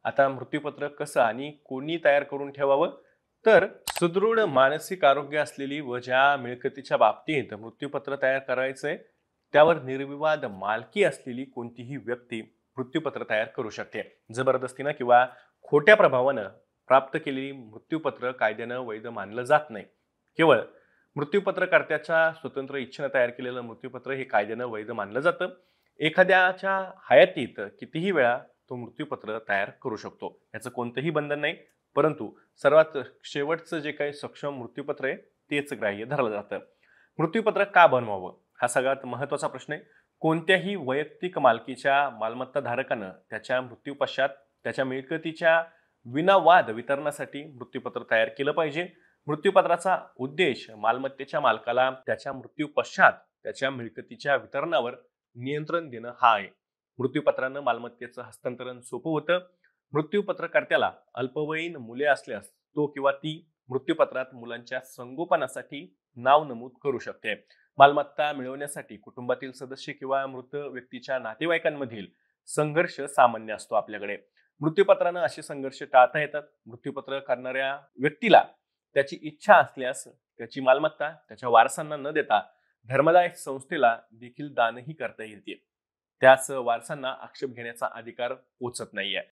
आता मृत्यूपत्र कसं आणि कोणी तयार करून ठेवावं? तर सुदृढ मानसिक आरोग्य असलेली व ज्या मिळकतीच्या बाबतीत मृत्यूपत्र तयार करायचंय त्यावर निर्विवाद मालकी असलेली कोणतीही व्यक्ती मृत्यूपत्र तयार करू शकते. जबरदस्तीनं किंवा खोट्या प्रभावानं प्राप्त केलेली मृत्यूपत्र कायद्यानं वैध मानलं जात नाही. केवळ मृत्यूपत्रकर्त्याच्या स्वतंत्र इच्छेनं तयार केलेलं मृत्यूपत्र हे कायद्यानं वैध मानलं जातं. एखाद्याच्या हयातीत कितीही वेळा तो मृत्यूपत्र तयार करू शकतो, याचं कोणतंही बंधन नाही. परंतु सर्वात शेवटचं जे काही सक्षम मृत्यूपत्र आहे तेच ग्राह्य धरलं जातं. मृत्यूपत्र का बनवावं हा सगळ्यात महत्वाचा प्रश्न आहे. कोणत्याही वैयक्तिक मालकीच्या मालमत्ता धारकानं त्याच्या मृत्यूपश्चात त्याच्या मिळकतीच्या विनावाद वितरणासाठी मृत्यूपत्र तयार केलं पाहिजे. मृत्यूपत्राचा उद्देश मालमत्तेच्या मालकाला त्याच्या मृत्यूपश्चात त्याच्या मिळकतीच्या वितरणावर नियंत्रण देणं हा आहे. मृत्यूपत्रानं मालमत्तेचं हस्तांतरण सोपं होतं. मृत्यूपत्रकर्त्याला अल्पवयीन मुले असल्यास तो किंवा ती मृत्यूपत्रात मुलांच्या संगोपनासाठी नाव नमूद करू शकते. मालमत्ता मिळवण्यासाठी कुटुंबातील सदस्य किंवा मृत व्यक्तीच्या नातेवाईकांमधील संघर्ष सामान्य असतो आपल्याकडे. मृत्यूपत्रानं असे संघर्ष टाळता येतात. मृत्यूपत्र करणाऱ्या व्यक्तीला त्याची इच्छा असल्यास त्याची मालमत्ता त्याच्या वारसांना न देता धर्मदाय संस्थेला देखील दानही करता येते. त्याच वारसांना आक्षेप घेण्याचा अधिकार पोचत नाहीये.